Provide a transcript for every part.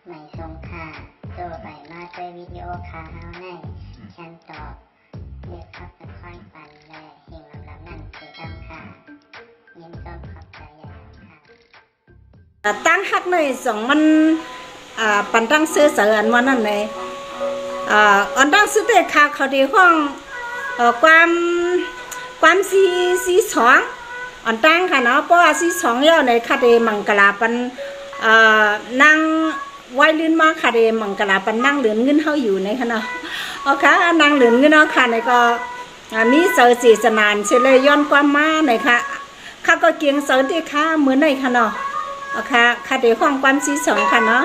ไม่ทรงค่าตัวใบมาด้วยวิดีโอคาเฮาในฉันตอบเลือกขับตะค่อยปันและเฮงลำนั่นคือดำค่ะยินต้นขอบใจใหญ่ค่ะตั้งฮักในสองมันปันตั้งซื้อเสืออันวันนั้นเลยอันตั้งซื้อเด็กค่ะเขาที่ห้องความสีสองอันตั้งค่ะเนาะเพราะว่าสีสองเยอะในคดีมังกรปันนั่งไว้ลื่นมาคดีมังกรปันนั่งเหลือนเงินเขาอยู่ในค่ะเนาะโอเคนั่งเหลือนเงินเนาะค่ะในก็มีเสือสีสนานเฉลยย้อนความมาในค่ะข้าก็เกียงเสือที่ค่ะเหมือนในค่ะเนาะโอเคค่ะเดี๋ยวห้องความสีสองค่ะเนาะ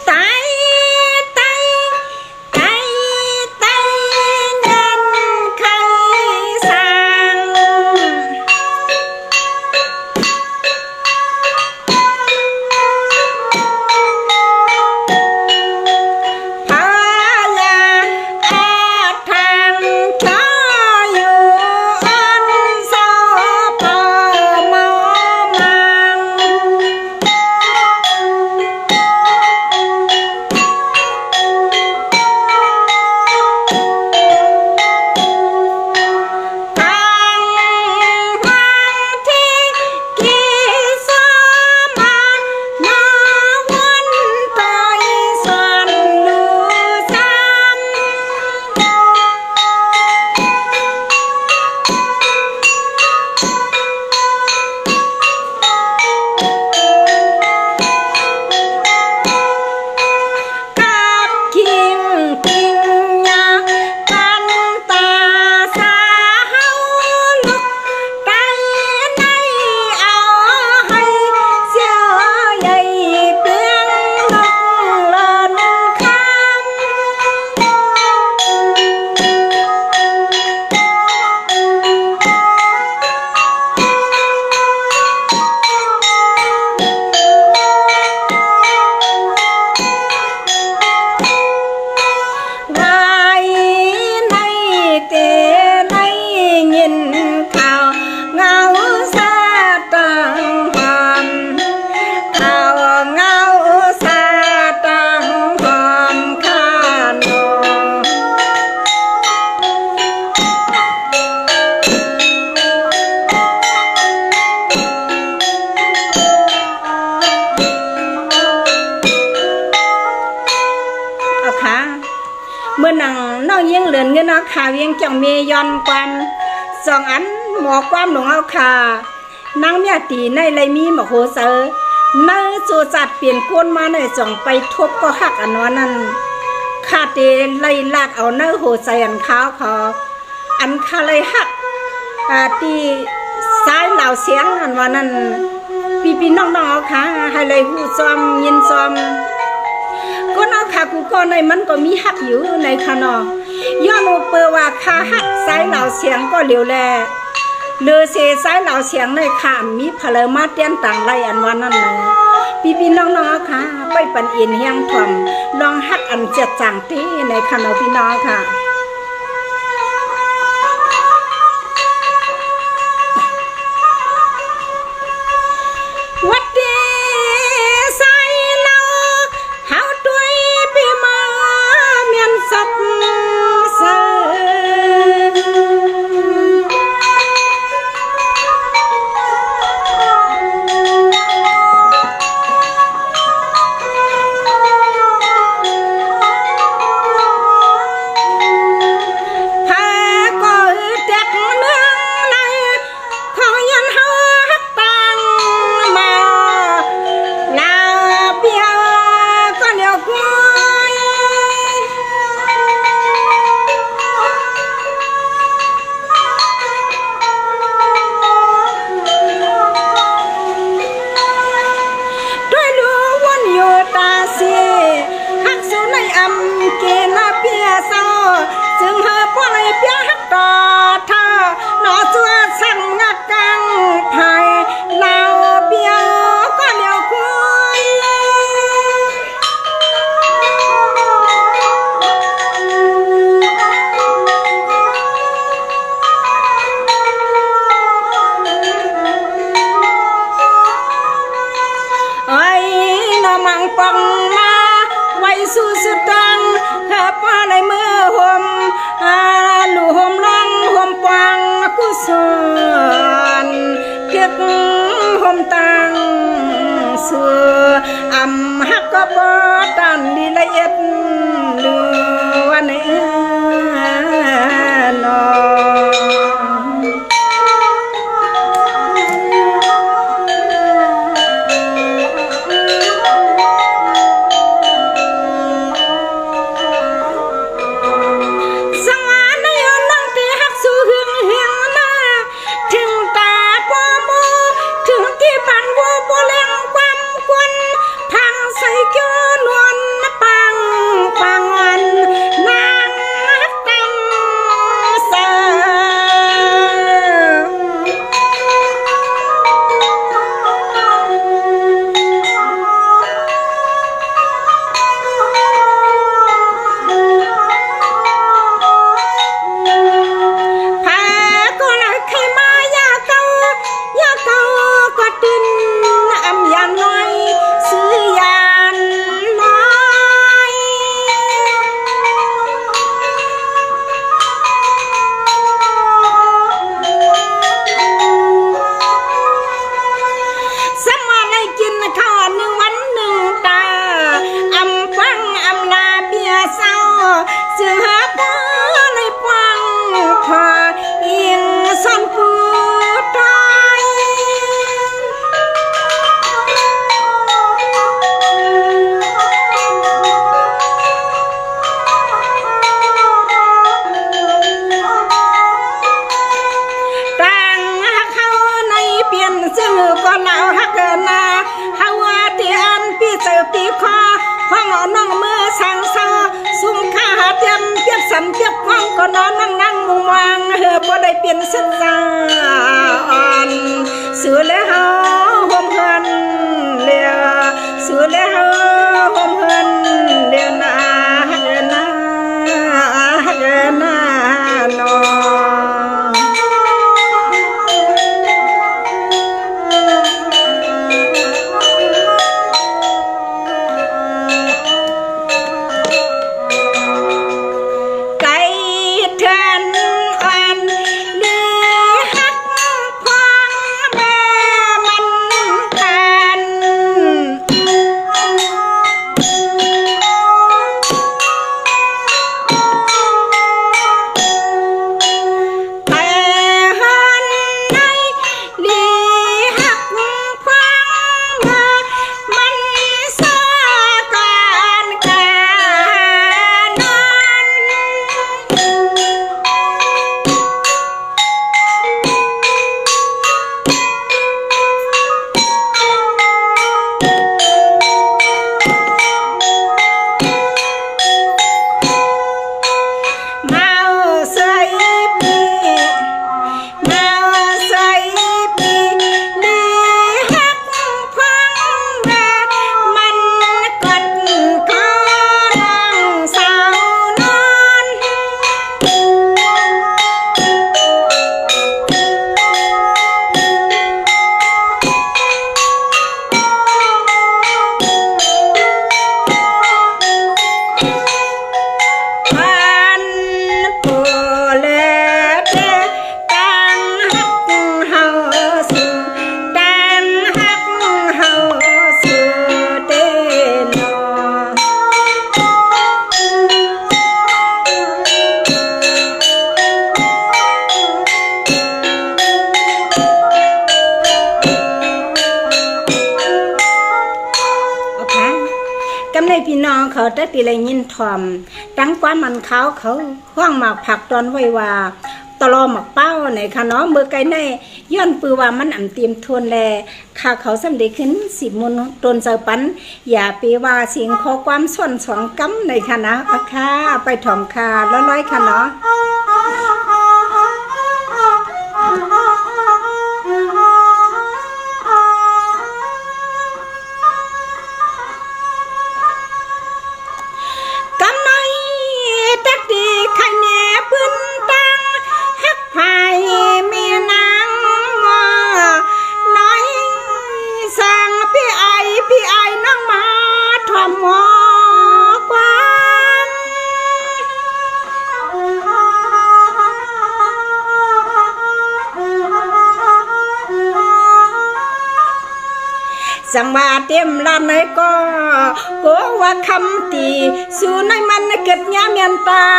ตายเงินใครสั่งพายาทางชออยู่อันโซปอมอมังเมื่อนังน้องยิ่งเหลือนเงินเอาขาเวียงจังเมยอนความสองอันหมอความหลงเอาขานางเมียตีในไรมีหมอโหเซอเมื่อจูจัดเปลี่ยนก้นมาในจ่องไปทบก็หักอันนั้นขาเตไล่ลากเอาเนื้อโหใส่อันข้าวขออันคาเลยหักตีซ้ายเหล่าเสียงอันวันนั้นพี่น้องเอาขาให้เลยหูซ้อมยินซ้อมก็นอกขากูก็ในมันก็มีหักอยู่ในขนอย้อนเปอว่าขาหักสายเหล่าเสียงก็เหลียวแลเลือเสสายเหล่าเสียงในขามีเพลมาเตียนต่างไรอันวันนั้นเลยพี่น้องค่ะไปปันอินเฮียงถ่อมลองหักอันเจ็ดจังตีในขนอพี่น้องค่ะวัดดีใส่เราเฮาด้วยปีมาเมียนสับเสือ ปองมาไว้สู่สุดตังหาป้าในมือห่มหลู่ห่มลังห่มปองกุศลเพียกห่มตังเสืออำฮักก็บ่ตันดีละเอียดหรือว่าในนอเพียบควางก็นอนนั่งมุงวางบ่ได้เปลี่ยนสัญญาสื่อแล้วห่มเฮือนเลียสื่อแล้วห่มเฮือนเลียนาน้องในพี่น้องเขาได้ตีไรยินทอมตั้งความมันเขาห้องหมากผักตอนไว้ว่าตลอหมักเป้าในค่ะเนาะเมื่อไกลในย้อนปือว่ามันอ่ำเตรียมทวนแลข้าเขาสำเร็จขึ้น10 มนตนเจ้าปันอย่าไปว่าเสียงขอความส่วน2 กำในค่ะนะค่ะไปถ่อมค่ะร้อยๆค่ะเนาะ ท สังว่าเต็มลานไหนก็โกว่าคำตีสู่ในมันเกิดยาเมียนตา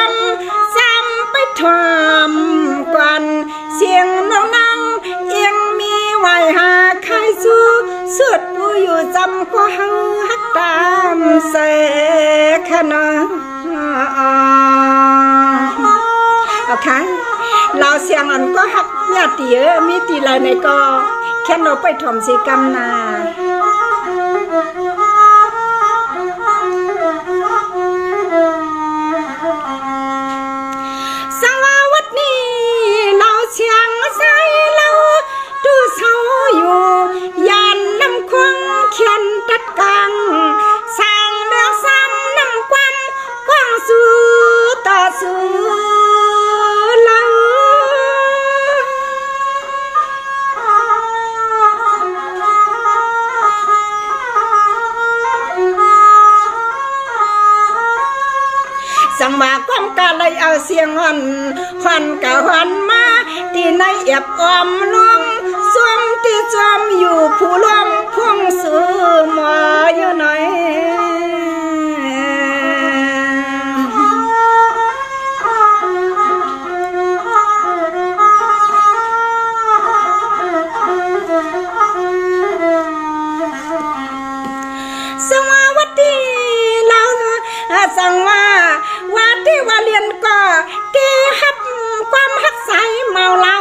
มซ้ำไปทำก่อนเสียงน้องนั่งเอียงมีไหวหาใครสู้สุดผู้อยู่จำก็หังฮักตามเสกขนาเอาค่ะเราเสียงอันก็ฮักญาติเยอะมีตีไรในก็แค่เราไปถมสีกรรมนาสวัสดีเราเสียงใส่เราดูเศร้าอยู่ยานน้ำควังเขียนตัดกังสร้างเรื่องซ้ำน้ำความกว้างสู่ต่อสู่เราสังมาก้มกาเลยเอาเสียงหันกะหันมาที่ในเอียบอมลมสวมที่จอมอยู่ผู้ลมพวงซื้อหมออยู่หน่อยสวัสดีเราสั่งว่าที่ว่าเรียนก็ที่ฮับความฮักใสเมาเหล้า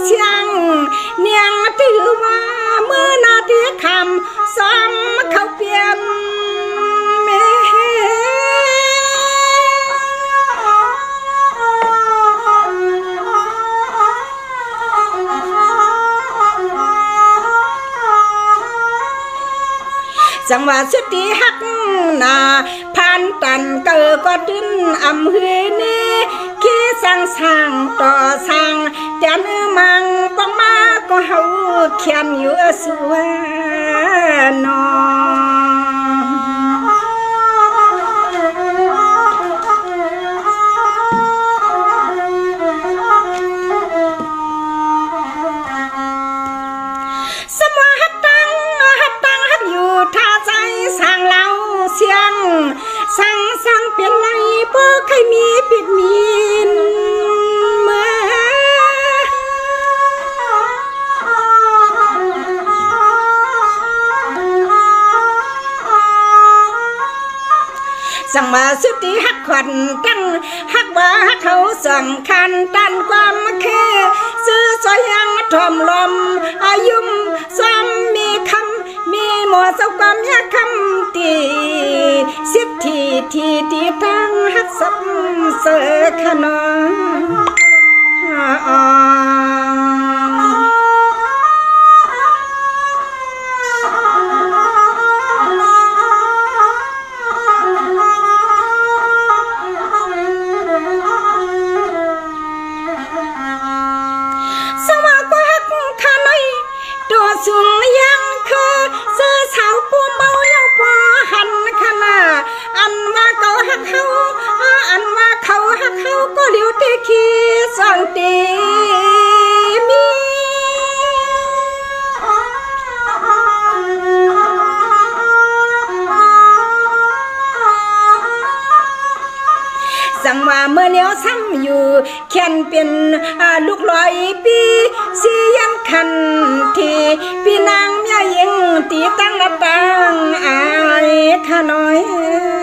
เสียงเนียงถือว่าเมื่อนาทีคำซ้อมเขาเปลี่ยนเมจังหวะสุดที่ฮักนาพันตันเกิดก็ดิ้นอำหือนี้ขี้สั่งต่อสั่งแต่เนื้อมังป้องมาก็เฮาเขียนอยู่สวนอสมอฮักตังฮักอยู่ท่าใจสั่งเราเสียงสั่งเปลี่ยนไรเพราะใครมีปิดมีนเมื่อสั่งมาสุดที่ฮักขวัญตั้งฮักว่าเขาสำคัญตันความคือซื้อซอยยังทอมลมอายุมซ้ำมีคำมีหมอเจ้าความยากคำตีสิบทีตั้งฮักสับเสือขนสูงยังคือซื้อสาวผู้เมาเย้าพอหันขนาอันว่าเขาหักเขาอันว่าเขาหักเขาก็เหลียวตีขี้สังตีมีสั่งว่าเมื่อเนียวซ้ำอยู่แค่นเป็นลูกลอยปีสียันคันที่พี่นางเมียยิงตีตั้งละตังอายข้าน้อย